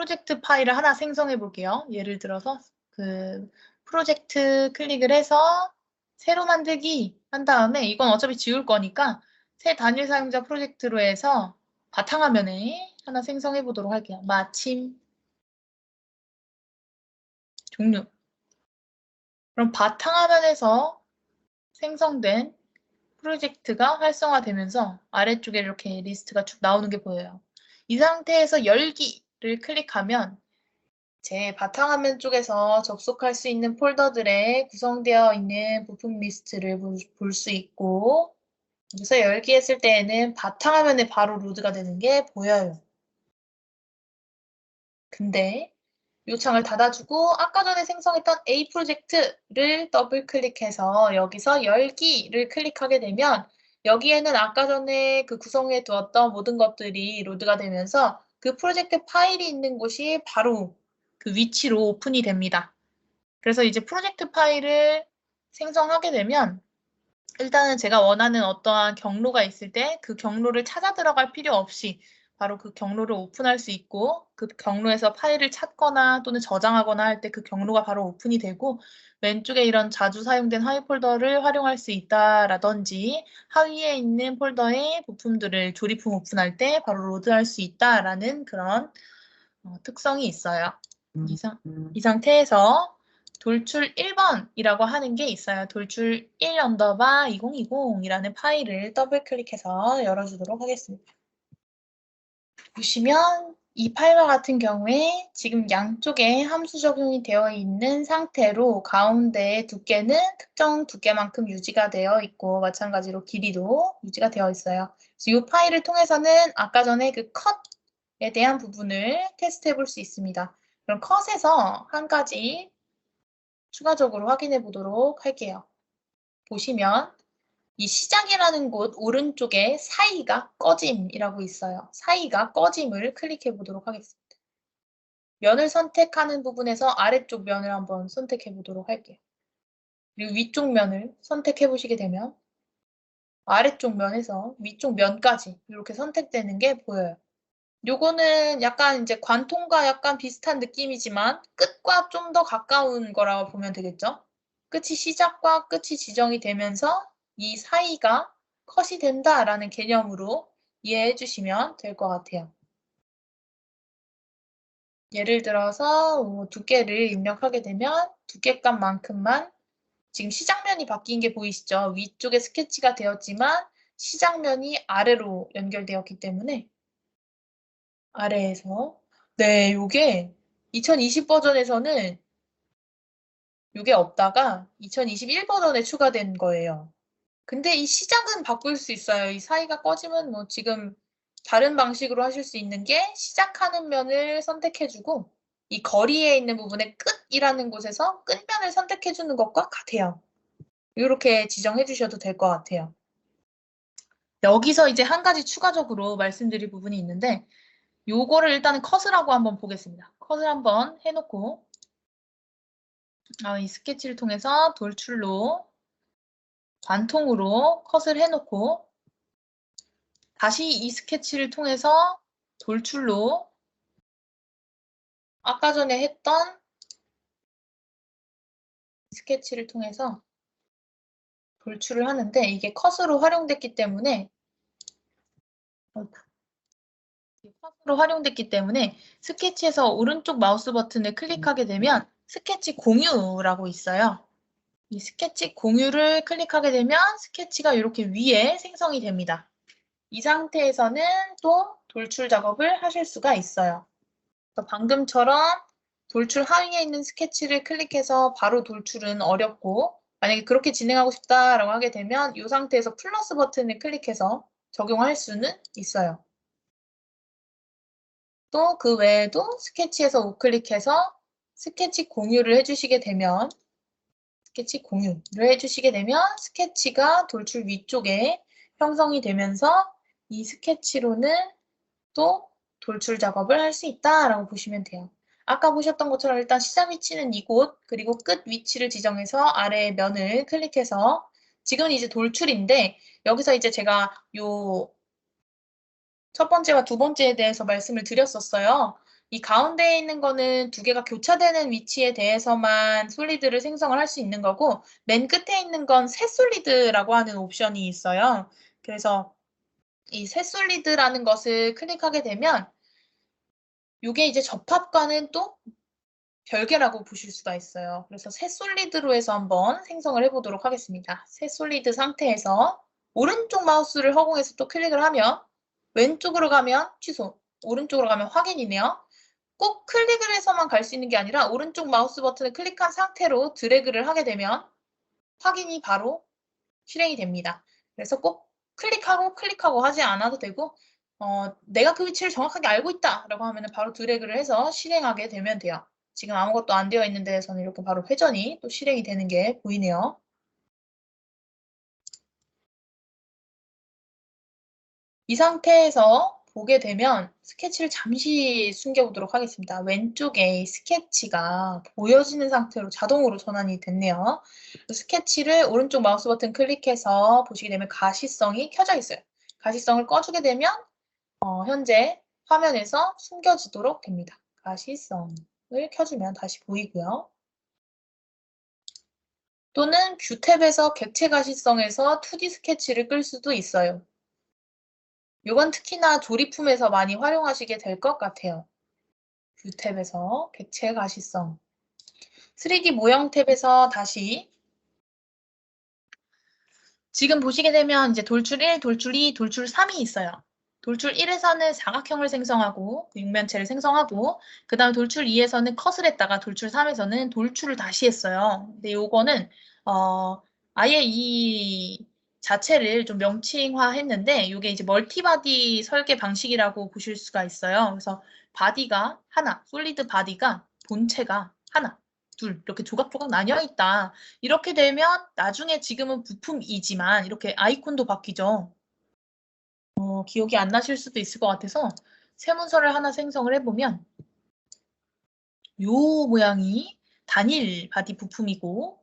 프로젝트 파일을 하나 생성해 볼게요. 예를 들어서 그 프로젝트 클릭을 해서 새로 만들기 한 다음에 이건 어차피 지울 거니까 새 단일 사용자 프로젝트로 해서 바탕화면에 하나 생성해 보도록 할게요. 마침 종류. 그럼 바탕화면에서 생성된 프로젝트가 활성화되면서 아래쪽에 이렇게 리스트가 쭉 나오는 게 보여요. 이 상태에서 열기를 클릭하면 제 바탕화면 쪽에서 접속할 수 있는 폴더들에 구성되어 있는 부품 리스트를 볼 수 있고 여기서 열기 했을 때에는 바탕화면에 바로 로드가 되는 게 보여요. 근데 이 창을 닫아주고 아까 전에 생성했던 A 프로젝트를 더블 클릭해서 여기서 열기를 클릭하게 되면 여기에는 아까 전에 그 구성해 두었던 모든 것들이 로드가 되면서 그 프로젝트 파일이 있는 곳이 바로 그 위치로 오픈이 됩니다. 그래서 이제 프로젝트 파일을 생성하게 되면 일단은 제가 원하는 어떠한 경로가 있을 때 그 경로를 찾아 들어갈 필요 없이 바로 그 경로를 오픈할 수 있고 그 경로에서 파일을 찾거나 또는 저장하거나 할 때 그 경로가 바로 오픈이 되고 왼쪽에 이런 자주 사용된 하위 폴더를 활용할 수 있다라든지 하위에 있는 폴더의 부품들을 조립품 오픈할 때 바로 로드할 수 있다라는 그런 특성이 있어요. 이 상태에서 돌출 1번이라고 하는 게 있어요. 돌출 1 언더바 2020이라는 파일을 더블 클릭해서 열어주도록 하겠습니다. 보시면 이 파일과 같은 경우에 지금 양쪽에 함수 적용이 되어 있는 상태로 가운데의 두께는 특정 두께만큼 유지가 되어 있고 마찬가지로 길이도 유지가 되어 있어요. 그래서 이 파일을 통해서는 아까 전에 그 컷에 대한 부분을 테스트해 볼 수 있습니다. 그럼 컷에서 한 가지 추가적으로 확인해 보도록 할게요. 보시면 이 시작이라는 곳 오른쪽에 사이가 꺼짐이라고 있어요. 사이가 꺼짐을 클릭해 보도록 하겠습니다. 면을 선택하는 부분에서 아래쪽 면을 한번 선택해 보도록 할게요. 그리고 위쪽 면을 선택해 보시게 되면 아래쪽 면에서 위쪽 면까지 이렇게 선택되는 게 보여요. 요거는 약간 이제 관통과 약간 비슷한 느낌이지만 끝과 좀 더 가까운 거라고 보면 되겠죠? 끝이 시작과 끝이 지정이 되면서 이 사이가 컷이 된다라는 개념으로 이해해 주시면 될 것 같아요. 예를 들어서 두께를 입력하게 되면 두께값만큼만 지금 시작면이 바뀐 게 보이시죠? 위쪽에 스케치가 되었지만 시작면이 아래로 연결되었기 때문에 아래에서 네, 요게 2020 버전에서는 요게 없다가 2021 버전에 추가된 거예요. 근데 이 시작은 바꿀 수 있어요. 이 사이가 꺼지면 뭐 지금 다른 방식으로 하실 수 있는 게 시작하는 면을 선택해주고 이 거리에 있는 부분의 끝이라는 곳에서 끝면을 선택해주는 것과 같아요. 이렇게 지정해 주셔도 될 것 같아요. 여기서 이제 한 가지 추가적으로 말씀드릴 부분이 있는데 요거를 일단은 컷을 하고 한번 보겠습니다. 컷을 한번 해놓고 이 스케치를 통해서 돌출로 관통으로 컷을 해놓고 다시 이 스케치를 통해서 돌출로 아까 전에 했던 스케치를 통해서 돌출을 하는데 이게 컷으로 활용됐기 때문에 스케치에서 오른쪽 마우스 버튼을 클릭하게 되면 스케치 공유라고 있어요. 이 스케치 공유를 클릭하게 되면 스케치가 이렇게 위에 생성이 됩니다. 이 상태에서는 또 돌출 작업을 하실 수가 있어요. 방금처럼 돌출 하위에 있는 스케치를 클릭해서 바로 돌출은 어렵고 만약에 그렇게 진행하고 싶다라고 하게 되면 이 상태에서 플러스 버튼을 클릭해서 적용할 수는 있어요. 또 그 외에도 스케치에서 우클릭해서 스케치 공유를 해주시게 되면 스케치가 돌출 위쪽에 형성이 되면서 이 스케치로는 또 돌출 작업을 할 수 있다라고 보시면 돼요. 아까 보셨던 것처럼 일단 시작 위치는 이곳, 그리고 끝 위치를 지정해서 아래 면을 클릭해서 지금은 이제 돌출인데 여기서 이제 제가 요 첫 번째와 두 번째에 대해서 말씀을 드렸었어요. 이 가운데에 있는 거는 두 개가 교차되는 위치에 대해서만 솔리드를 생성을 할 수 있는 거고, 맨 끝에 있는 건 새 솔리드라고 하는 옵션이 있어요. 그래서 이 새 솔리드라는 것을 클릭하게 되면 이게 이제 접합과는 또 별개라고 보실 수가 있어요. 그래서 새 솔리드로 해서 한번 생성을 해보도록 하겠습니다. 새 솔리드 상태에서 오른쪽 마우스를 허공에서 또 클릭을 하면 왼쪽으로 가면 취소, 오른쪽으로 가면 확인이네요. 꼭 클릭을 해서만 갈 수 있는 게 아니라 오른쪽 마우스 버튼을 클릭한 상태로 드래그를 하게 되면 확인이 바로 실행이 됩니다. 그래서 꼭 클릭하고 하지 않아도 되고 내가 그 위치를 정확하게 알고 있다 라고 하면 바로 드래그를 해서 실행하게 되면 돼요. 지금 아무것도 안 되어 있는 데에서는 이렇게 바로 회전이 또 실행이 되는 게 보이네요. 이 상태에서 보게 되면 스케치를 잠시 숨겨보도록 하겠습니다. 왼쪽에 스케치가 보여지는 상태로 자동으로 전환이 됐네요. 스케치를 오른쪽 마우스 버튼 클릭해서 보시게 되면 가시성이 켜져 있어요. 가시성을 꺼주게 되면 현재 화면에서 숨겨지도록 됩니다. 가시성을 켜주면 다시 보이고요. 또는 뷰 탭에서 객체 가시성에서 2D 스케치를 끌 수도 있어요. 이건 특히나 조립품에서 많이 활용하시게 될 것 같아요. 뷰 탭에서 객체 가시성. 3D 모형 탭에서 다시 지금 보시게 되면 이제 돌출 1, 돌출 2, 돌출 3이 있어요. 돌출 1에서는 사각형을 생성하고 육면체를 생성하고 그 다음에 돌출 2에서는 컷을 했다가 돌출 3에서는 돌출을 다시 했어요. 근데 요거는 아예 이 자체를 좀 명칭화했는데 이게 이제 멀티바디 설계 방식이라고 보실 수가 있어요. 그래서 바디가 하나, 솔리드 바디가 본체가 하나, 둘 이렇게 조각조각 나뉘어 있다. 이렇게 되면 나중에 지금은 부품이지만 이렇게 아이콘도 바뀌죠. 기억이 안 나실 수도 있을 것 같아서 새 문서를 하나 생성을 해보면 요 모양이 단일 바디 부품이고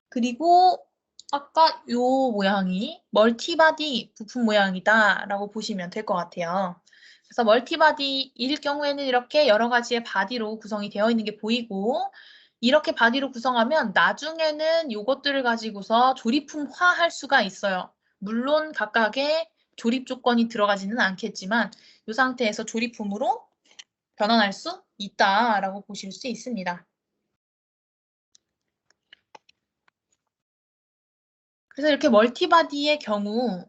그리고 아까 요 모양이 멀티바디 부품 모양이다 라고 보시면 될 것 같아요. 그래서 멀티바디일 경우에는 이렇게 여러 가지의 바디로 구성이 되어 있는 게 보이고 이렇게 바디로 구성하면 나중에는 요것들을 가지고서 조립품화 할 수가 있어요. 물론 각각의 조립 조건이 들어가지는 않겠지만 이 상태에서 조립품으로 변환할 수 있다라고 보실 수 있습니다. 그래서 이렇게 멀티바디의 경우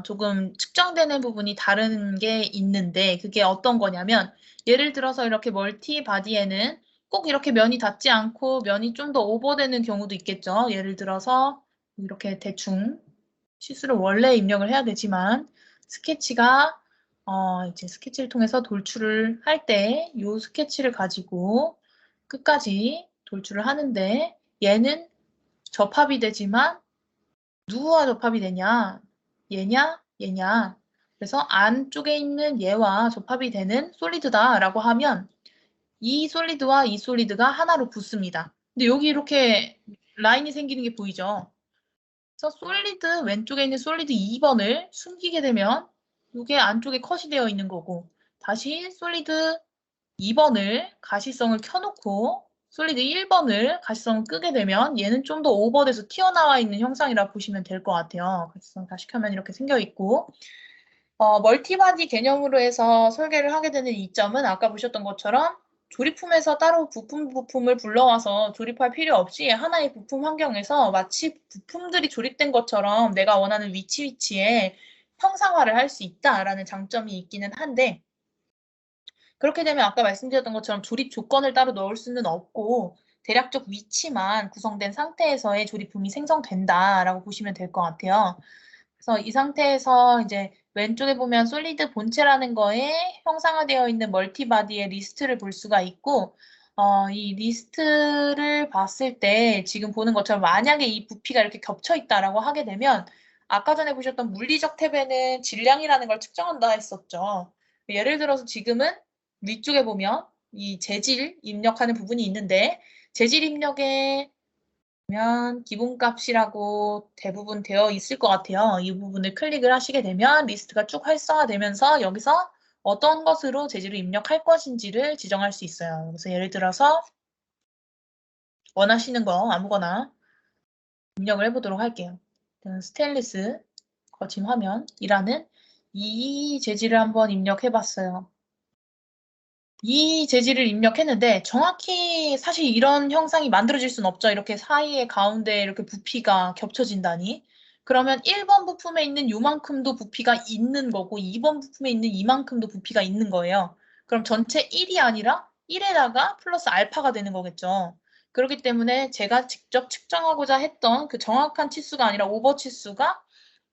조금 측정되는 부분이 다른 게 있는데 그게 어떤 거냐면 예를 들어서 이렇게 멀티바디에는 꼭 이렇게 면이 닿지 않고 면이 좀 더 오버되는 경우도 있겠죠. 예를 들어서 이렇게 대충 시수를 원래 입력을 해야 되지만 스케치가 이제 스케치를 통해서 돌출을 할 때 이 스케치를 가지고 끝까지 돌출을 하는데 얘는 접합이 되지만 누구와 접합이 되냐? 얘냐? 얘냐? 그래서 안쪽에 있는 얘와 접합이 되는 솔리드다라고 하면 이 솔리드와 이 솔리드가 하나로 붙습니다. 근데 여기 이렇게 라인이 생기는 게 보이죠? 그래서 솔리드 왼쪽에 있는 솔리드 2번을 숨기게 되면 이게 안쪽에 컷이 되어 있는 거고 다시 솔리드 2번을 가시성을 켜놓고 솔리드 1번을 가시성을 끄게 되면 얘는 좀 더 오버돼서 튀어나와 있는 형상이라 보시면 될 것 같아요. 가시성 다시 켜면 이렇게 생겨 있고 멀티바디 개념으로 해서 설계를 하게 되는 이점은 아까 보셨던 것처럼 조립품에서 따로 부품을 불러와서 조립할 필요 없이 하나의 부품 환경에서 마치 부품들이 조립된 것처럼 내가 원하는 위치에 형상화를 할 수 있다라는 장점이 있기는 한데 그렇게 되면 아까 말씀드렸던 것처럼 조립 조건을 따로 넣을 수는 없고 대략적 위치만 구성된 상태에서의 조립품이 생성된다라고 보시면 될 것 같아요. 그래서 이 상태에서 이제 왼쪽에 보면 솔리드 본체라는 거에 형상화되어 있는 멀티바디의 리스트를 볼 수가 있고 이 리스트를 봤을 때 지금 보는 것처럼 만약에 이 부피가 이렇게 겹쳐 있다라고 하게 되면 아까 전에 보셨던 물리적 탭에는 질량이라는 걸 측정한다 했었죠. 예를 들어서 지금은 위쪽에 보면 이 재질 입력하는 부분이 있는데 재질 입력에 보면 기본값이라고 대부분 되어 있을 것 같아요. 이 부분을 클릭을 하시게 되면 리스트가 쭉 활성화되면서 여기서 어떤 것으로 재질을 입력할 것인지를 지정할 수 있어요. 그래서 예를 들어서 원하시는 거 아무거나 입력을 해보도록 할게요. 스테인리스 거친 화면이라는 이 재질을 한번 입력해봤어요. 이 재질을 입력했는데 정확히 사실 이런 형상이 만들어질 수는 없죠. 이렇게 사이에 가운데 이렇게 부피가 겹쳐진다니. 그러면 1번 부품에 있는 요만큼도 부피가 있는 거고 2번 부품에 있는 이만큼도 부피가 있는 거예요. 그럼 전체 1이 아니라 1에다가 플러스 알파가 되는 거겠죠. 그렇기 때문에 제가 직접 측정하고자 했던 그 정확한 치수가 아니라 오버 치수가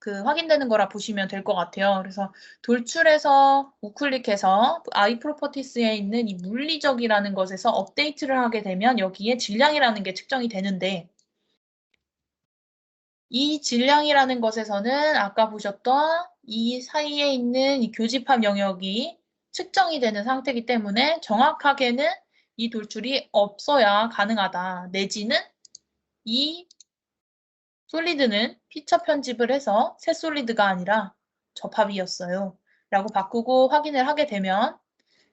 그 확인되는 거라 보시면 될 것 같아요. 그래서 돌출해서 우클릭해서 아이프로퍼티스에 있는 이 물리적이라는 것에서 업데이트를 하게 되면 여기에 질량이라는 게 측정이 되는데 이 질량이라는 것에서는 아까 보셨던 이 사이에 있는 이 교집합 영역이 측정이 되는 상태이기 때문에 정확하게는 이 돌출이 없어야 가능하다. 내지는 이 솔리드는 피처 편집을 해서 새 솔리드가 아니라 접합이었어요. 라고 바꾸고 확인을 하게 되면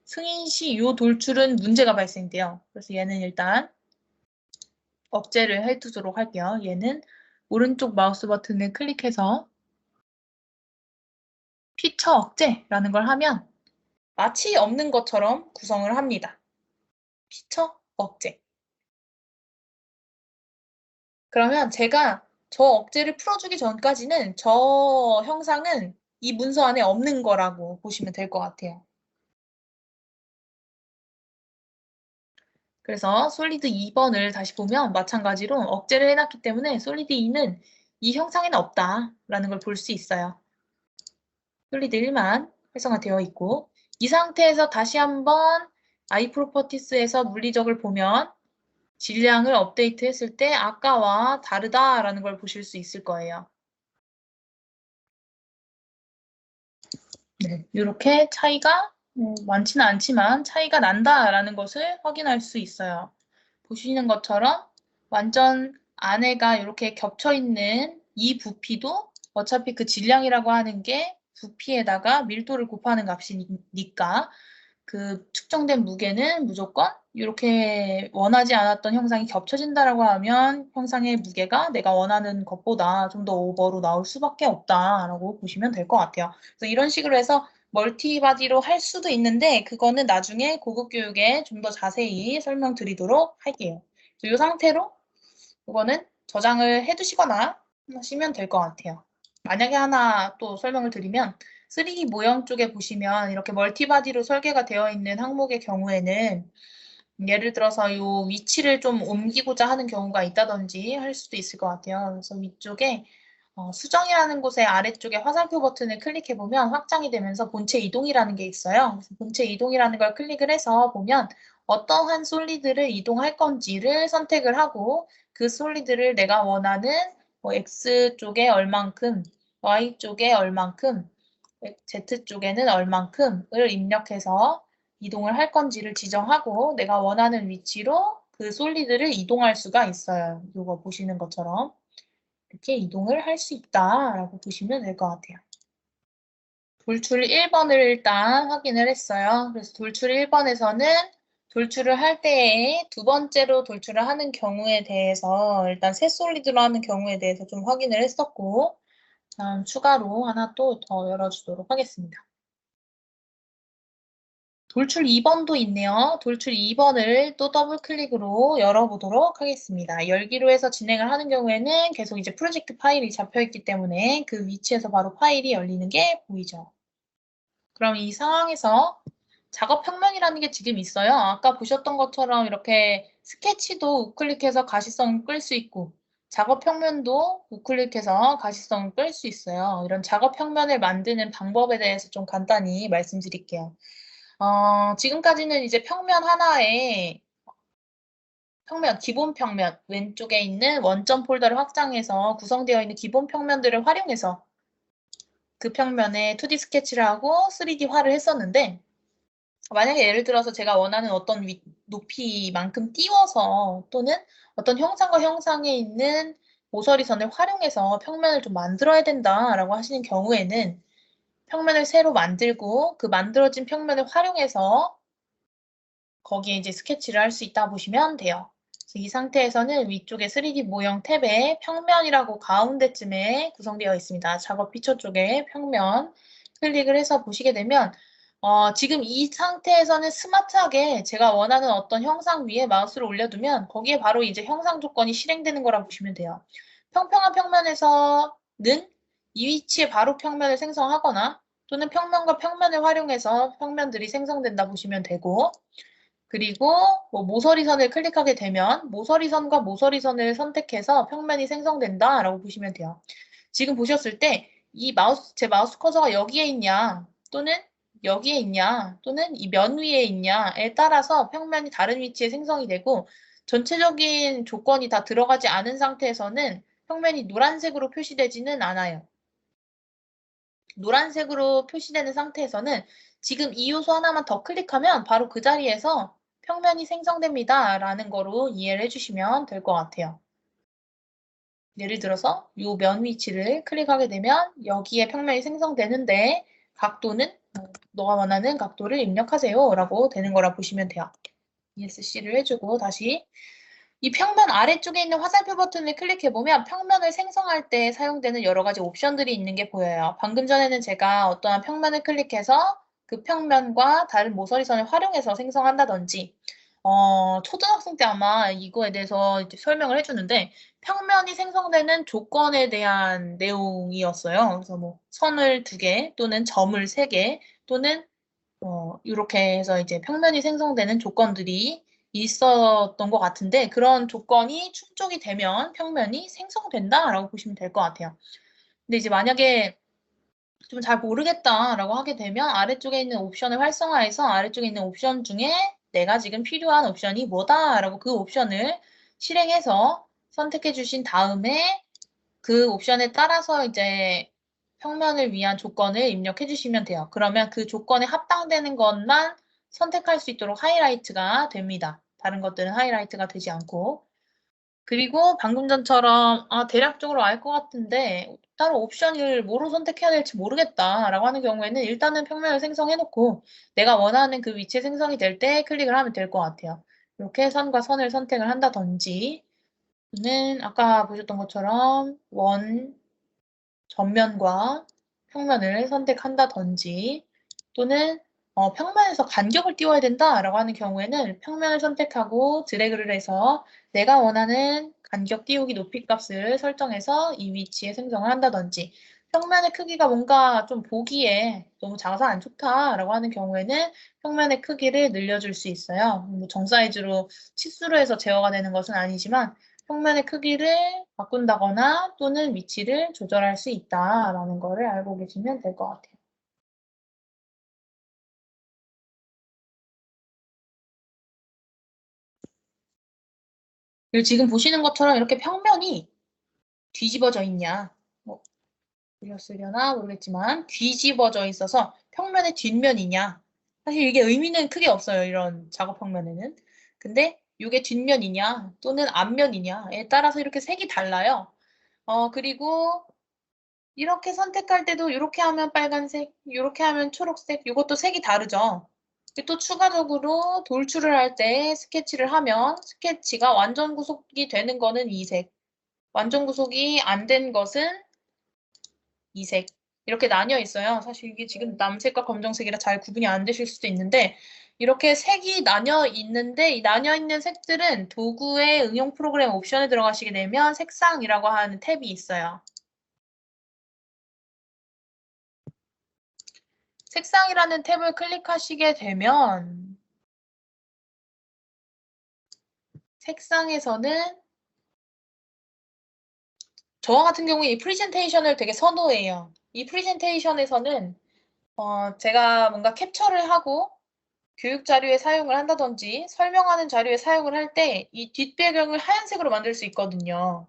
승인 시 이 돌출은 문제가 발생돼요. 그래서 얘는 일단 억제를 해두도록 할게요. 얘는 오른쪽 마우스 버튼을 클릭해서 피처 억제라는 걸 하면 마치 없는 것처럼 구성을 합니다. 피처 억제. 그러면 제가 저 억제를 풀어주기 전까지는 저 형상은 이 문서 안에 없는 거라고 보시면 될 것 같아요. 그래서 솔리드 2번을 다시 보면 마찬가지로 억제를 해놨기 때문에 솔리드 2는 이 형상에는 없다라는 걸 볼 수 있어요. 솔리드 1만 활성화되어 있고 이 상태에서 다시 한번 아이프로퍼티스에서 물리적을 보면 질량을 업데이트 했을 때 아까와 다르다라는 걸 보실 수 있을 거예요. 네, 이렇게 차이가 많지는 않지만 차이가 난다라는 것을 확인할 수 있어요. 보시는 것처럼 완전 안에가 이렇게 겹쳐 있는 이 부피도 어차피 그 질량이라고 하는 게 부피에다가 밀도를 곱하는 값이니까 그 측정된 무게는 무조건 이렇게 원하지 않았던 형상이 겹쳐진다라고 하면 형상의 무게가 내가 원하는 것보다 좀 더 오버로 나올 수밖에 없다라고 보시면 될 것 같아요. 그래서 이런 식으로 해서 멀티바디로 할 수도 있는데 그거는 나중에 고급 교육에 좀 더 자세히 설명드리도록 할게요. 이 상태로 이거는 저장을 해두시거나 하시면 될 것 같아요. 만약에 하나 또 설명을 드리면 3D 모형 쪽에 보시면 이렇게 멀티바디로 설계가 되어 있는 항목의 경우에는 예를 들어서 이 위치를 좀 옮기고자 하는 경우가 있다든지 할 수도 있을 것 같아요. 그래서 위쪽에 수정이라는 곳의 아래쪽에 화살표 버튼을 클릭해보면 확장이 되면서 본체 이동이라는 게 있어요. 그래서 본체 이동이라는 걸 클릭을 해서 보면 어떠한 솔리드를 이동할 건지를 선택을 하고 그 솔리드를 내가 원하는 X쪽에 얼만큼, Y쪽에 얼만큼, Z쪽에는 얼만큼을 입력해서 이동을 할 건지를 지정하고 내가 원하는 위치로 그 솔리드를 이동할 수가 있어요. 이거 보시는 것처럼. 이렇게 이동을 할 수 있다라고 보시면 될 것 같아요. 돌출 1번을 일단 확인을 했어요. 그래서 돌출 1번에서는 돌출을 할 때에 두 번째로 돌출을 하는 경우에 대해서 일단 새 솔리드로 하는 경우에 대해서 좀 확인을 했었고 다음 추가로 하나 또 더 열어주도록 하겠습니다. 돌출 2번도 있네요. 돌출 2번을 또 더블 클릭으로 열어보도록 하겠습니다. 열기로 해서 진행을 하는 경우에는 계속 이제 프로젝트 파일이 잡혀있기 때문에 그 위치에서 바로 파일이 열리는 게 보이죠. 그럼 이 상황에서 작업 평면이라는 게 지금 있어요. 아까 보셨던 것처럼 이렇게 스케치도 우클릭해서 가시성을 끌 수 있고 작업 평면도 우클릭해서 가시성을 끌 수 있어요. 이런 작업 평면을 만드는 방법에 대해서 좀 간단히 말씀드릴게요. 지금까지는 이제 평면 하나에 기본 평면, 왼쪽에 있는 원점 폴더를 확장해서 구성되어 있는 기본 평면들을 활용해서 그 평면에 2D 스케치를 하고 3D화를 했었는데 만약에 예를 들어서 제가 원하는 어떤 높이만큼 띄워서 또는 어떤 형상과 형상에 있는 모서리선을 활용해서 평면을 좀 만들어야 된다라고 하시는 경우에는 평면을 새로 만들고 그 만들어진 평면을 활용해서 거기에 이제 스케치를 할 수 있다 보시면 돼요. 이 상태에서는 위쪽에 3D 모형 탭에 평면이라고 가운데쯤에 구성되어 있습니다. 작업 피처 쪽에 평면 클릭을 해서 보시게 되면 지금 이 상태에서는 스마트하게 제가 원하는 어떤 형상 위에 마우스를 올려두면 거기에 바로 이제 형상 조건이 실행되는 거라 보시면 돼요. 평평한 평면에서는 이 위치에 바로 평면을 생성하거나 또는 평면과 평면을 활용해서 평면들이 생성된다 보시면 되고 그리고 뭐 모서리선을 클릭하게 되면 모서리선과 모서리선을 선택해서 평면이 생성된다라고 보시면 돼요. 지금 보셨을 때 이 제 마우스 커서가 여기에 있냐 또는 여기에 있냐 또는 이 면 위에 있냐에 따라서 평면이 다른 위치에 생성이 되고 전체적인 조건이 다 들어가지 않은 상태에서는 평면이 노란색으로 표시되지는 않아요. 노란색으로 표시되는 상태에서는 지금 이 요소 하나만 더 클릭하면 바로 그 자리에서 평면이 생성됩니다. 라는 거로 이해를 해주시면 될 것 같아요. 예를 들어서 이 면 위치를 클릭하게 되면 여기에 평면이 생성되는데 각도는 너가 원하는 각도를 입력하세요. 라고 되는 거라 보시면 돼요. ESC를 해주고 다시 이 평면 아래쪽에 있는 화살표 버튼을 클릭해보면 평면을 생성할 때 사용되는 여러 가지 옵션들이 있는 게 보여요. 방금 전에는 제가 어떠한 평면을 클릭해서 그 평면과 다른 모서리선을 활용해서 생성한다든지 초등학생 때 아마 이거에 대해서 이제 설명을 해주는데 평면이 생성되는 조건에 대한 내용이었어요. 그래서 뭐 선을 2개 또는 점을 3개 또는 이렇게 해서 이제 평면이 생성되는 조건들이 있었던 것 같은데 그런 조건이 충족이 되면 평면이 생성된다라고 보시면 될 것 같아요. 근데 이제 만약에 좀 잘 모르겠다라고 하게 되면 아래쪽에 있는 옵션을 활성화해서 아래쪽에 있는 옵션 중에 내가 지금 필요한 옵션이 뭐다라고 그 옵션을 실행해서 선택해 주신 다음에 그 옵션에 따라서 이제 평면을 위한 조건을 입력해 주시면 돼요. 그러면 그 조건에 합당되는 것만 선택할 수 있도록 하이라이트가 됩니다. 다른 것들은 하이라이트가 되지 않고. 그리고 방금 전처럼 대략적으로 알 것 같은데 따로 옵션을 뭐로 선택해야 될지 모르겠다라고 하는 경우에는 일단은 평면을 생성해 놓고 내가 원하는 그 위치에 생성이 될 때 클릭을 하면 될 것 같아요. 이렇게 선과 선을 선택을 한다든지 는 아까 보셨던 것처럼 전면과 평면을 선택한다든지 또는 평면에서 간격을 띄워야 된다라고 하는 경우에는 평면을 선택하고 드래그를 해서 내가 원하는 간격 띄우기 높이 값을 설정해서 이 위치에 생성을 한다든지 평면의 크기가 뭔가 좀 보기에 너무 작아서 안 좋다라고 하는 경우에는 평면의 크기를 늘려줄 수 있어요. 뭐 정 사이즈로 치수로 해서 제어가 되는 것은 아니지만 평면의 크기를 바꾼다거나 또는 위치를 조절할 수 있다라는 거를 알고 계시면 될 것 같아요. 그리고 지금 보시는 것처럼 이렇게 평면이 뒤집어져 있냐. 보셨으려나 모르겠지만 뒤집어져 있어서 평면의 뒷면이냐. 사실 이게 의미는 크게 없어요. 이런 작업 평면에는. 근데 이게 뒷면이냐 또는 앞면이냐에 따라서 이렇게 색이 달라요. 그리고 이렇게 선택할 때도 이렇게 하면 빨간색, 이렇게 하면 초록색, 이것도 색이 다르죠. 또 추가적으로 돌출을 할 때 스케치를 하면 스케치가 완전 구속이 되는 거는 이 색, 완전 구속이 안 된 것은 이 색. 이렇게 나뉘어 있어요. 사실 이게 지금 남색과 검정색이라 잘 구분이 안 되실 수도 있는데 이렇게 색이 나뉘어 있는데 이 나뉘어 있는 색들은 도구의 응용 프로그램 옵션에 들어가시게 되면 색상이라고 하는 탭이 있어요. 색상이라는 탭을 클릭하시게 되면 색상에서는 저와 같은 경우에 이 프레젠테이션을 되게 선호해요. 이 프레젠테이션에서는 제가 뭔가 캡처를 하고 교육 자료에 사용을 한다든지 설명하는 자료에 사용을 할 때 이 뒷배경을 하얀색으로 만들 수 있거든요.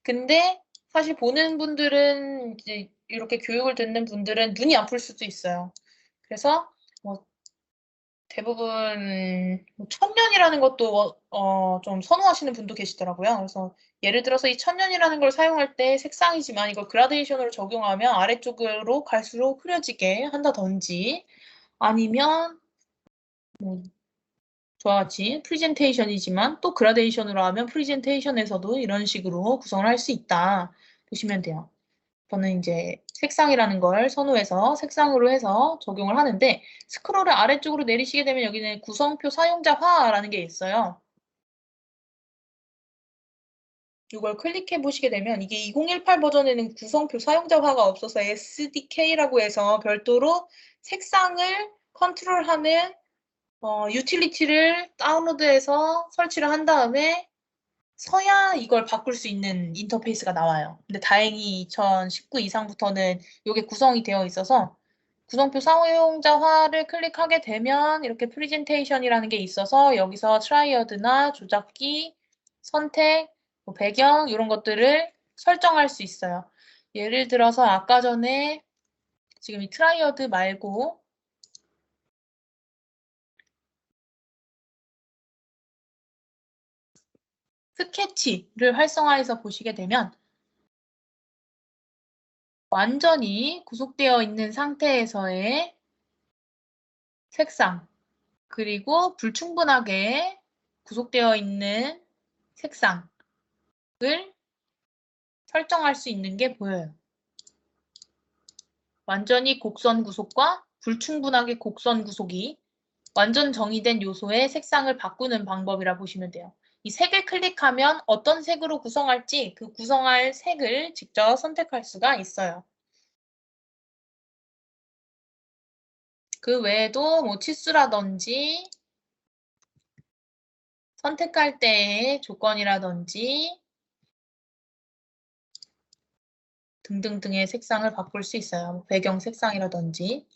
근데 사실 보는 분들은 이제 이렇게 교육을 듣는 분들은 눈이 아플 수도 있어요. 그래서 뭐 대부분 뭐 천년이라는 것도 좀 선호하시는 분도 계시더라고요. 그래서 예를 들어서 이 천년이라는 걸 사용할 때 색상이지만 이걸 그라데이션으로 적용하면 아래쪽으로 갈수록 흐려지게 한다든지 아니면 뭐 저와 같이 프리젠테이션이지만 또 그라데이션으로 하면 프리젠테이션에서도 이런 식으로 구성을 할 수 있다 보시면 돼요. 저는 이제 색상이라는 걸 선호해서 색상으로 해서 적용을 하는데 스크롤을 아래쪽으로 내리시게 되면 여기는 구성표 사용자화라는 게 있어요. 이걸 클릭해 보시게 되면 이게 2018 버전에는 구성표 사용자화가 없어서 SDK라고 해서 별도로 색상을 컨트롤하는 유틸리티를 다운로드해서 설치를 한 다음에 서야 이걸 바꿀 수 있는 인터페이스가 나와요. 근데 다행히 2019 이상부터는 이게 구성이 되어 있어서 구성표 사용자화를 클릭하게 되면 이렇게 프리젠테이션이라는 게 있어서 여기서 트라이어드나 조작기, 선택, 뭐 배경 이런 것들을 설정할 수 있어요. 예를 들어서 아까 전에 지금 이 트라이어드 말고 스케치를 활성화해서 보시게 되면 완전히 구속되어 있는 상태에서의 색상, 그리고 불충분하게 구속되어 있는 색상을 설정할 수 있는 게 보여요. 완전히 곡선 구속과 불충분하게 곡선 구속이 완전 정의된 요소의 색상을 바꾸는 방법이라 보시면 돼요. 이 색을 클릭하면 어떤 색으로 구성할지 그 구성할 색을 직접 선택할 수가 있어요. 그 외에도 뭐 치수라든지 선택할 때의 조건이라든지 등등등의 색상을 바꿀 수 있어요. 배경 색상이라든지.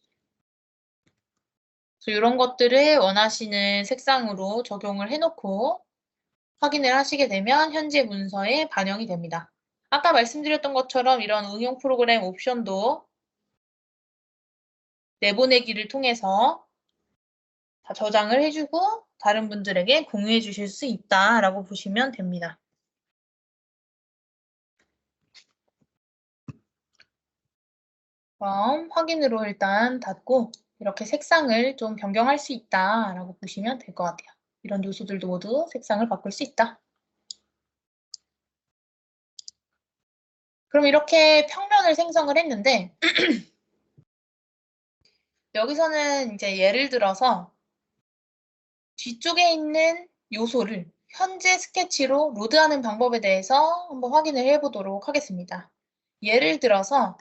그래서 이런 것들을 원하시는 색상으로 적용을 해놓고 확인을 하시게 되면 현재 문서에 반영이 됩니다. 아까 말씀드렸던 것처럼 이런 응용 프로그램 옵션도 내보내기를 통해서 다 저장을 해주고 다른 분들에게 공유해 주실 수 있다라고 보시면 됩니다. 그럼 확인으로 일단 닫고 이렇게 색상을 좀 변경할 수 있다라고 보시면 될 것 같아요. 이런 요소들도 모두 색상을 바꿀 수 있다. 그럼 이렇게 평면을 생성을 했는데 여기서는 이제 예를 들어서 뒤쪽에 있는 요소를 현재 스케치로 로드하는 방법에 대해서 한번 확인을 해보도록 하겠습니다. 예를 들어서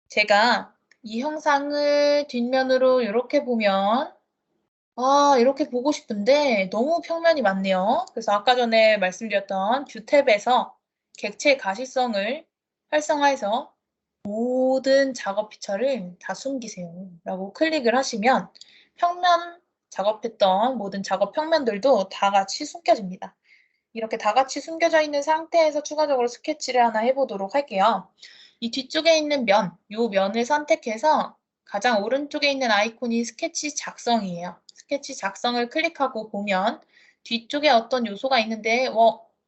제가 이 형상을 뒷면으로 이렇게 보면 이렇게 보고 싶은데 너무 평면이 많네요. 그래서 아까 전에 말씀드렸던 뷰 탭에서 객체 가시성을 활성화해서 모든 작업 피처를 다 숨기세요 라고 클릭을 하시면 평면 작업했던 모든 작업 평면들도 다 같이 숨겨집니다. 이렇게 다 같이 숨겨져 있는 상태에서 추가적으로 스케치를 하나 해보도록 할게요. 이 뒤쪽에 있는 면, 이 면을 선택해서 가장 오른쪽에 있는 아이콘이 스케치 작성이에요. 스케치 작성을 클릭하고 보면 뒤쪽에 어떤 요소가 있는데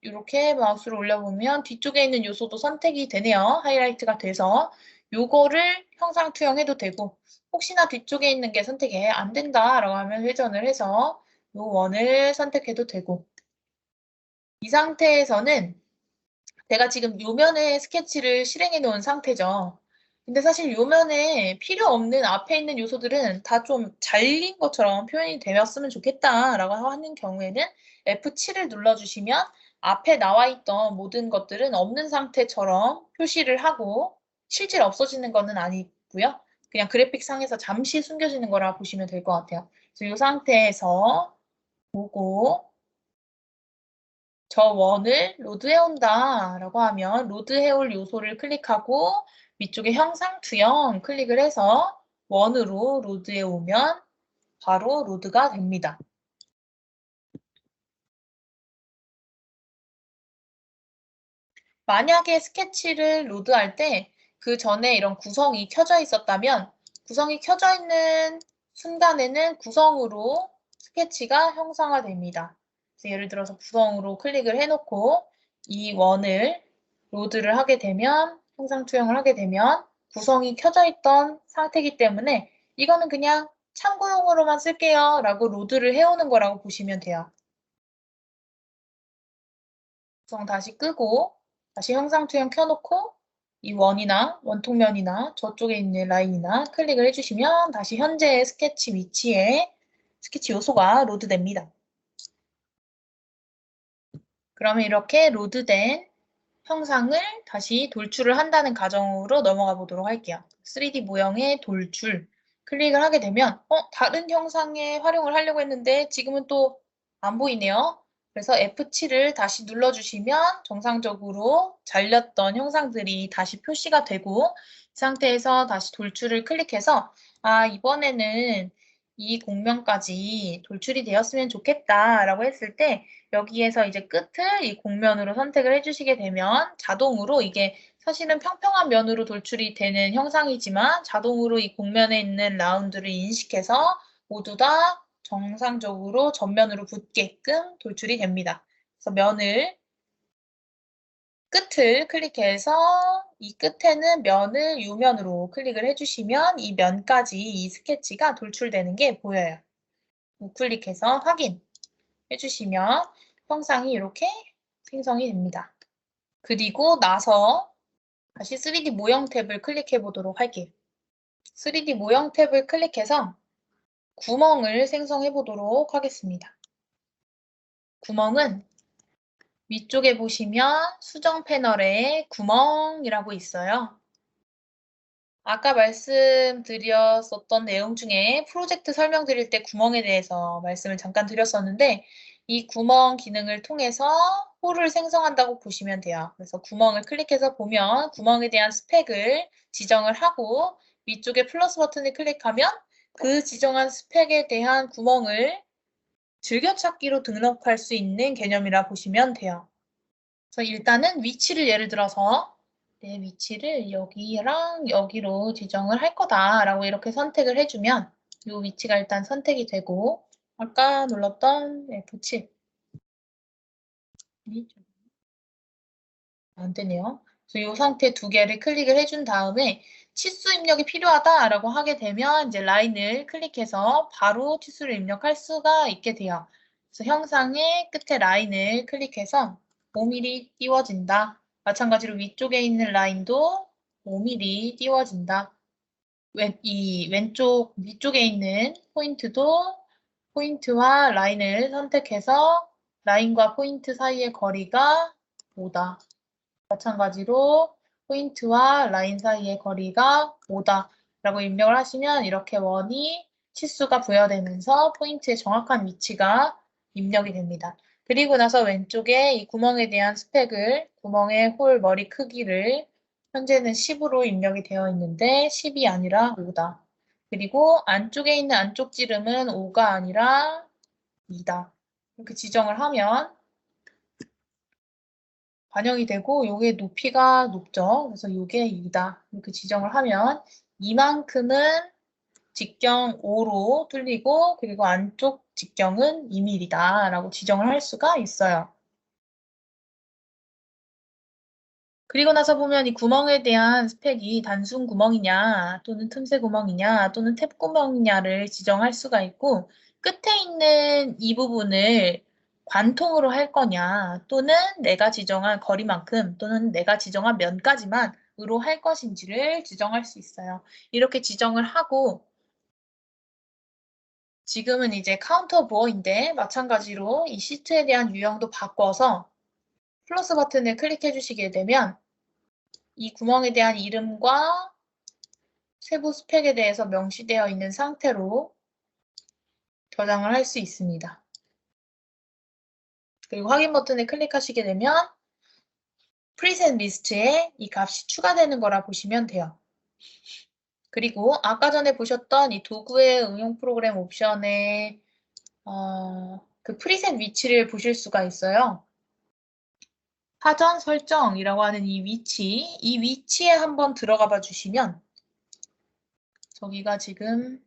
이렇게 마우스를 올려보면 뒤쪽에 있는 요소도 선택이 되네요. 하이라이트가 돼서 요거를 형상 투영해도 되고 혹시나 뒤쪽에 있는 게 선택이 안 된다라고 하면 회전을 해서 요 원을 선택해도 되고 이 상태에서는 제가 지금 요면에 스케치를 실행해 놓은 상태죠. 근데 사실 요면에 필요 없는 앞에 있는 요소들은 다 좀 잘린 것처럼 표현이 되었으면 좋겠다라고 하는 경우에는 F7을 눌러주시면 앞에 나와 있던 모든 것들은 없는 상태처럼 표시를 하고 실제로 없어지는 거는 아니고요. 그냥 그래픽 상에서 잠시 숨겨지는 거라 보시면 될 것 같아요. 그래서 이 상태에서 보고 저 원을 로드해온다 라고 하면 로드해올 요소를 클릭하고 위쪽에 형상 투영 클릭을 해서 원으로 로드해오면 바로 로드가 됩니다. 만약에 스케치를 로드할 때 그 전에 이런 구성이 켜져 있었다면 구성이 켜져 있는 순간에는 구성으로 스케치가 형상화됩니다. 그래서 예를 들어서 구성으로 클릭을 해놓고 이 원을 로드를 하게 되면 형상 투영을 하게 되면 구성이 켜져 있던 상태이기 때문에 이거는 그냥 참고용으로만 쓸게요 라고 로드를 해오는 거라고 보시면 돼요. 구성 다시 끄고 다시 형상 투영 켜놓고 이 원이나 원통면이나 저쪽에 있는 라인이나 클릭을 해주시면 다시 현재의 스케치 위치에 스케치 요소가 로드됩니다. 그러면 이렇게 로드된 형상을 다시 돌출을 한다는 가정으로 넘어가 보도록 할게요. 3D 모형의 돌출 클릭을 하게 되면 다른 형상에 활용을 하려고 했는데 지금은 또 안 보이네요. 그래서 F7을 다시 눌러주시면 정상적으로 잘렸던 형상들이 다시 표시가 되고 이 상태에서 다시 돌출을 클릭해서 이번에는 이 공면까지 돌출이 되었으면 좋겠다라고 했을 때 여기에서 이제 끝을 이 곡면으로 선택을 해주시게 되면 자동으로 이게 사실은 평평한 면으로 돌출이 되는 형상이지만 자동으로 이 곡면에 있는 라운드를 인식해서 모두 다 정상적으로 전면으로 붙게끔 돌출이 됩니다. 그래서 끝을 클릭해서 이 끝에는 면을 U면으로 클릭을 해주시면 이 면까지 이 스케치가 돌출되는 게 보여요. 우클릭해서 확인 해주시면 형상이 이렇게 생성이 됩니다. 그리고 나서 다시 3D 모형 탭을 클릭해 보도록 할게요. 3D 모형 탭을 클릭해서 구멍을 생성해 보도록 하겠습니다. 구멍은 위쪽에 보시면 수정 패널에 구멍이라고 있어요. 아까 말씀드렸었던 내용 중에 프로젝트 설명드릴 때 구멍에 대해서 말씀을 잠깐 드렸었는데 이 구멍 기능을 통해서 홀을 생성한다고 보시면 돼요. 그래서 구멍을 클릭해서 보면 구멍에 대한 스펙을 지정을 하고 위쪽에 플러스 버튼을 클릭하면 그 지정한 스펙에 대한 구멍을 즐겨찾기로 등록할 수 있는 개념이라 보시면 돼요. 그래서 일단은 위치를 예를 들어서 내 위치를 여기랑 여기로 지정을 할 거다라고 이렇게 선택을 해주면 이 위치가 일단 선택이 되고 아까 눌렀던 F7 안 되네요. 그래서 이 상태 두 개를 클릭을 해준 다음에 치수 입력이 필요하다라고 하게 되면 이제 라인을 클릭해서 바로 치수를 입력할 수가 있게 돼요. 그래서 형상의 끝에 라인을 클릭해서 5mm 띄워진다. 마찬가지로 위쪽에 있는 라인도 5mm 띄워진다. 이 왼쪽 위쪽에 있는 포인트도 포인트와 라인을 선택해서 라인과 포인트 사이의 거리가 5다. 마찬가지로 포인트와 라인 사이의 거리가 5다 라고 입력을 하시면 이렇게 원이 치수가 부여되면서 포인트의 정확한 위치가 입력이 됩니다. 그리고 나서 왼쪽에 이 구멍에 대한 스펙을 구멍의 홀 머리 크기를 현재는 10으로 입력이 되어 있는데 10이 아니라 5다. 그리고 안쪽에 있는 안쪽 지름은 5가 아니라 2다. 이렇게 지정을 하면 반영이 되고 요게 높이가 높죠. 그래서 요게 2다. 이렇게 지정을 하면 이만큼은 직경 5로 뚫리고 그리고 안쪽 직경은 2mm다 라고 지정을 할 수가 있어요. 그리고 나서 보면 이 구멍에 대한 스펙이 단순 구멍이냐 또는 틈새 구멍이냐 또는 탭 구멍이냐를 지정할 수가 있고 끝에 있는 이 부분을 관통으로 할 거냐 또는 내가 지정한 거리만큼 또는 내가 지정한 면까지만으로 할 것인지를 지정할 수 있어요. 이렇게 지정을 하고 지금은 이제 카운터 부어인데 마찬가지로 이 시트에 대한 유형도 바꿔서 플러스 버튼을 클릭해 주시게 되면 이 구멍에 대한 이름과 세부 스펙에 대해서 명시되어 있는 상태로 저장을 할 수 있습니다. 그리고 확인 버튼을 클릭하시게 되면 프리셋 리스트에 이 값이 추가되는 거라 보시면 돼요. 그리고 아까 전에 보셨던 이 도구의 응용 프로그램 옵션에 그 프리셋 위치를 보실 수가 있어요. 사전 설정이라고 하는 이 위치에 한번 들어가 봐 주시면 저기가 지금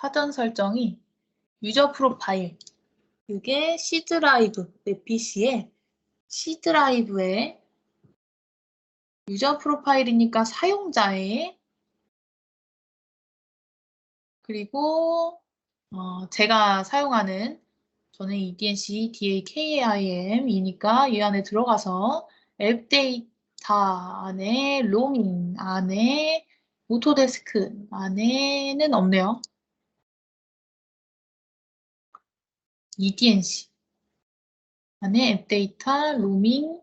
사전 설정이 유저 프로파일, 이게 C 드라이브, 내 PC에 C 드라이브에 유저 프로파일이니까 사용자의, 그리고 제가 사용하는, 저는 EDNC DAKIM이니까 이 안에 들어가서 앱 데이터 안에 로밍 안에 오토데스크 안에는 없네요. EDNC 안에 앱 데이터 로밍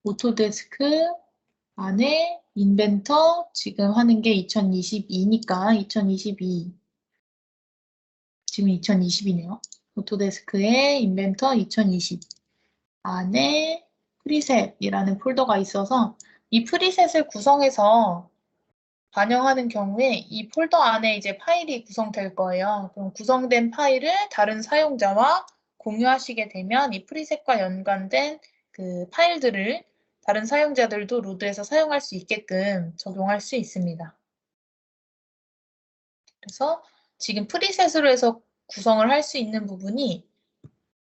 오토데스크 안에 인벤터 지금 하는 게 2022니까 2022 지금 2020이네요. 오토데스크에 인벤터 2020 안에 프리셋이라는 폴더가 있어서 이 프리셋을 구성해서 반영하는 경우에 이 폴더 안에 이제 파일이 구성될 거예요. 그럼 구성된 파일을 다른 사용자와 공유하시게 되면 이 프리셋과 연관된 그 파일들을 다른 사용자들도 로드해서 사용할 수 있게끔 적용할 수 있습니다. 그래서 지금 프리셋으로 해서 구성을 할 수 있는 부분이,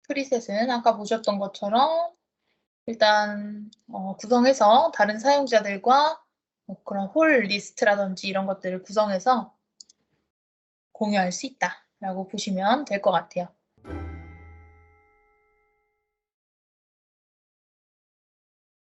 프리셋은 아까 보셨던 것처럼 일단 구성해서 다른 사용자들과 그런 홀 리스트라든지 이런 것들을 구성해서 공유할 수 있다라고 보시면 될 것 같아요.